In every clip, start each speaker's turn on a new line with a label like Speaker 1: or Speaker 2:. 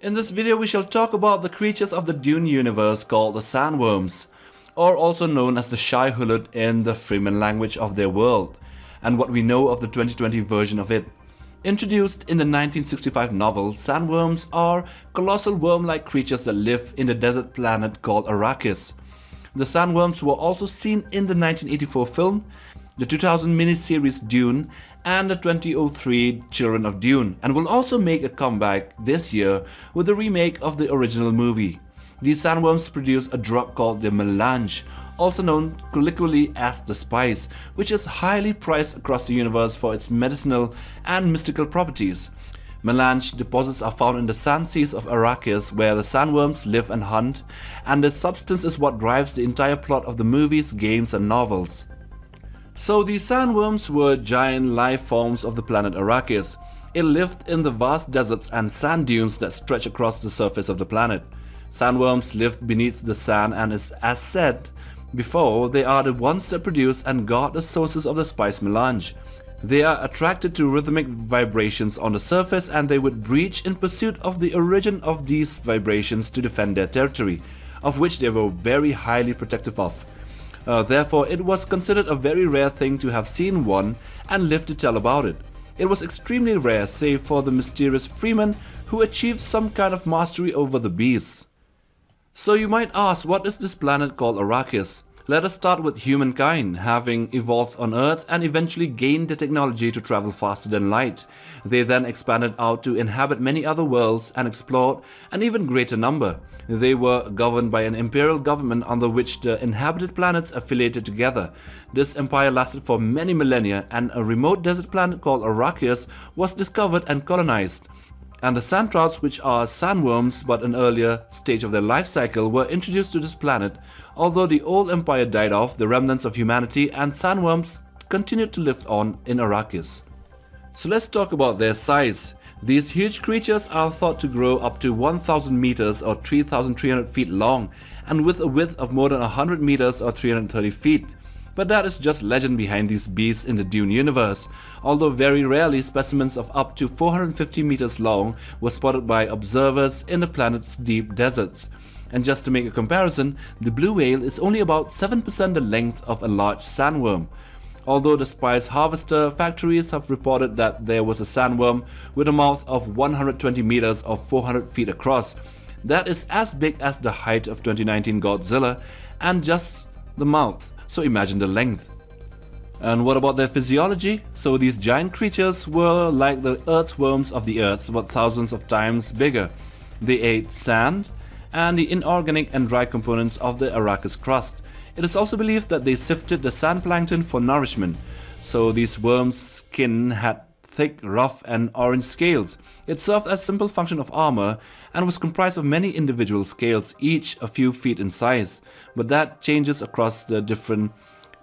Speaker 1: In this video we shall talk about the creatures of the Dune universe called the sandworms, or also known as the Shai-Hulud in the Fremen language of their world, and what we know of the 2020 version of it. Introduced in the 1965 novel, sandworms are colossal worm-like creatures that live in the desert planet called Arrakis. The sandworms were also seen in the 1984 film, the 2000 miniseries Dune, and the 2003 Children of Dune, and will also make a comeback this year with a remake of the original movie. These sandworms produce a drug called the melange, also known colloquially as the spice, which is highly prized across the universe for its medicinal and mystical properties. Melange deposits are found in the sand seas of Arrakis, where the sandworms live and hunt, and this substance is what drives the entire plot of the movies, games, and novels. So these sandworms were giant life forms of the planet Arrakis. It lived in the vast deserts and sand dunes that stretch across the surface of the planet. Sandworms lived beneath the sand and as said before, they are the ones that produce and guard the sources of the spice melange. They are attracted to rhythmic vibrations on the surface, and they would breach in pursuit of the origin of these vibrations to defend their territory, of which they were very highly protective of. Therefore, it was considered a very rare thing to have seen one and lived to tell about it. It was extremely rare, save for the mysterious Fremen who achieved some kind of mastery over the beasts. So you might ask, what is this planet called Arrakis? Let us start with humankind, having evolved on Earth and eventually gained the technology to travel faster than light. They then expanded out to inhabit many other worlds and explored an even greater number. They were governed by an imperial government under which the inhabited planets affiliated together. This empire lasted for many millennia, and a remote desert planet called Arrakis was discovered and colonized. And the sand trouts, which are sandworms but an earlier stage of their life cycle, were introduced to this planet. Although the old empire died off, the remnants of humanity and sandworms continued to live on in Arrakis. So let's talk about their size. These huge creatures are thought to grow up to 1000 meters or 3300 feet long, and with a width of more than 100 meters or 330 feet. But that is just legend behind these beasts in the Dune universe, although very rarely specimens of up to 450 meters long were spotted by observers in the planet's deep deserts. And just to make a comparison, the blue whale is only about 7% the length of a large sandworm. Although the spice harvester factories have reported that there was a sandworm with a mouth of 120 meters or 400 feet across. That is as big as the height of 2019 Godzilla and just the mouth. So imagine the length. And what about their physiology? So these giant creatures were like the earthworms of the earth, but thousands of times bigger. They ate sand and the inorganic and dry components of the Arrakis crust. It is also believed that they sifted the sand plankton for nourishment. So these worms' skin had thick, rough and orange scales. It served as a simple function of armor and was comprised of many individual scales, each a few feet in size. But that changes across the different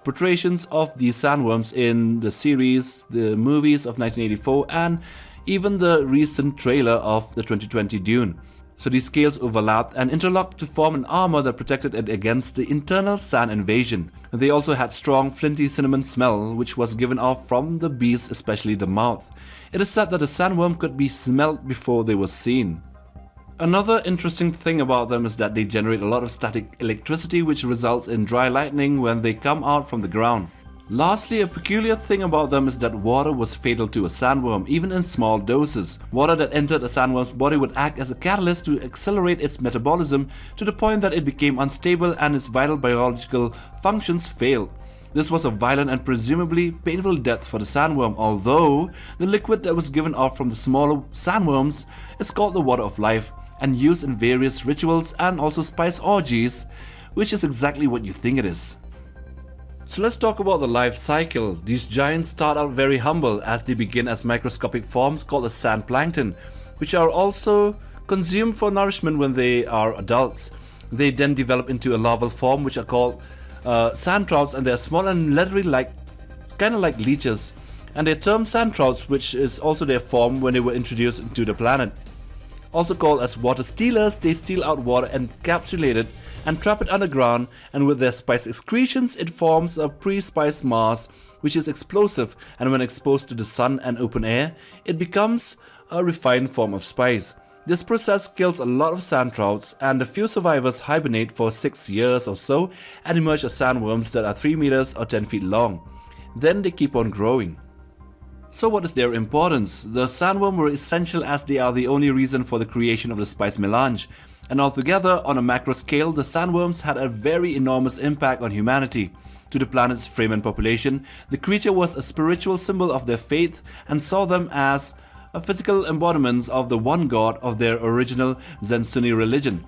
Speaker 1: portrayals of these sandworms in the series, the movies of 1984, and even the recent trailer of the 2020 Dune. So these scales overlapped and interlocked to form an armor that protected it against the internal sand invasion. They also had strong flinty cinnamon smell, which was given off from the beast, especially the mouth. It is said that a sandworm could be smelled before they were seen. Another interesting thing about them is that they generate a lot of static electricity, which results in dry lightning when they come out from the ground. Lastly, a peculiar thing about them is that water was fatal to a sandworm, even in small doses. Water that entered a sandworm's body would act as a catalyst to accelerate its metabolism to the point that it became unstable and its vital biological functions failed. This was a violent and presumably painful death for the sandworm, although the liquid that was given off from the smaller sandworms is called the water of life and used in various rituals and also spice orgies, which is exactly what you think it is. So let's talk about the life cycle. These giants start out very humble as they begin as microscopic forms called the sand plankton, which are also consumed for nourishment when they are adults. They then develop into a larval form, which are called sand trouts, and they are small and leathery, kind of like leeches. And they're termed sand trouts, which is also their form when they were introduced into the planet. Also called as water stealers, they steal out water, encapsulate it and trap it underground, and with their spice excretions it forms a pre-spice mass which is explosive, and when exposed to the sun and open air it becomes a refined form of spice. This process kills a lot of sand trouts, and the few survivors hibernate for 6 years or so and emerge as sandworms that are 3 meters or 10 feet long. Then they keep on growing. So what is their importance? The sandworm were essential as they are the only reason for the creation of the spice melange. And altogether, on a macro scale, the sandworms had a very enormous impact on humanity. To the planet's Fremen population, the creature was a spiritual symbol of their faith and saw them as a physical embodiments of the one god of their original Zen-Sunni religion.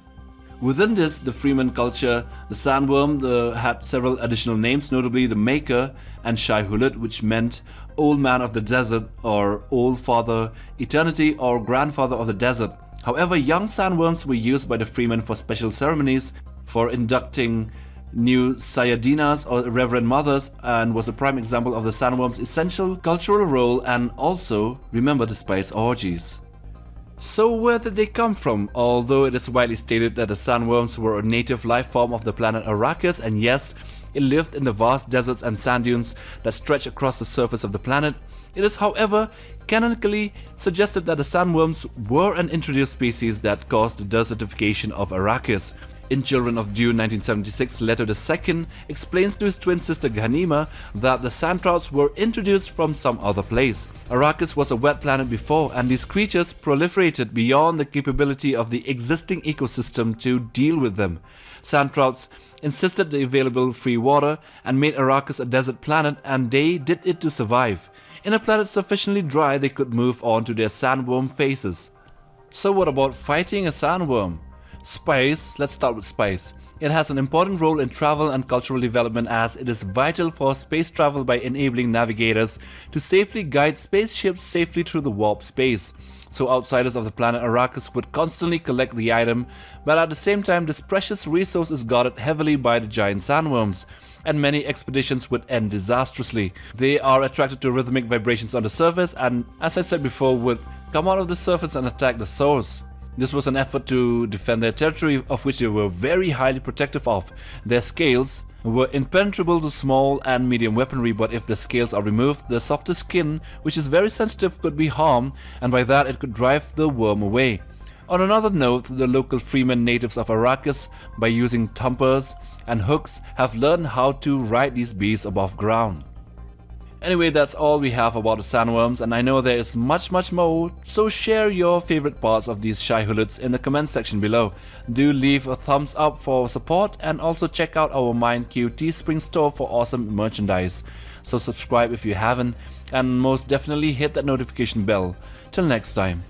Speaker 1: Within this, the Fremen culture, the sandworm had several additional names, notably the Maker and Shai Hulud, which meant Old Man of the Desert or Old Father, Eternity or Grandfather of the Desert. However, young sandworms were used by the Fremen for special ceremonies, for inducting new Sayadinas or Reverend Mothers, and was a prime example of the sandworm's essential cultural role, and also, remember the spice orgies. So where did they come from? Although it is widely stated that the sandworms were a native life form of the planet Arrakis, and yes, it lived in the vast deserts and sand dunes that stretch across the surface of the planet, it is however canonically suggested that the sandworms were an introduced species that caused the desertification of Arrakis. In Children of Dune 1976, Leto II explains to his twin sister Ghanima that the sand trouts were introduced from some other place. Arrakis was a wet planet before, and these creatures proliferated beyond the capability of the existing ecosystem to deal with them. Sand trouts insisted the available free water and made Arrakis a desert planet, and they did it to survive. In a planet sufficiently dry, they could move on to their sandworm phases. So what about fighting a sandworm? Spice, let's start with spice. It has an important role in travel and cultural development as it is vital for space travel by enabling navigators to safely guide spaceships safely through the warp space. So outsiders of the planet Arrakis would constantly collect the item, but at the same time this precious resource is guarded heavily by the giant sandworms, and many expeditions would end disastrously. They are attracted to rhythmic vibrations on the surface and, as I said before, would come out of the surface and attack the source. This was an effort to defend their territory, of which they were very highly protective of. Their scales were impenetrable to small and medium weaponry, but if the scales are removed, the softer skin, which is very sensitive, could be harmed, and by that it could drive the worm away. On another note, the local Freeman natives of Arrakis, by using thumpers and hooks, have learned how to ride these beasts above ground. Anyway, that's all we have about the sandworms, and I know there is much more, so share your favorite parts of these Shai Huluds in the comment section below. Do leave a thumbs up for support, and also check out our MindQ Teespring store for awesome merchandise. So subscribe if you haven't, and most definitely hit that notification bell. Till next time.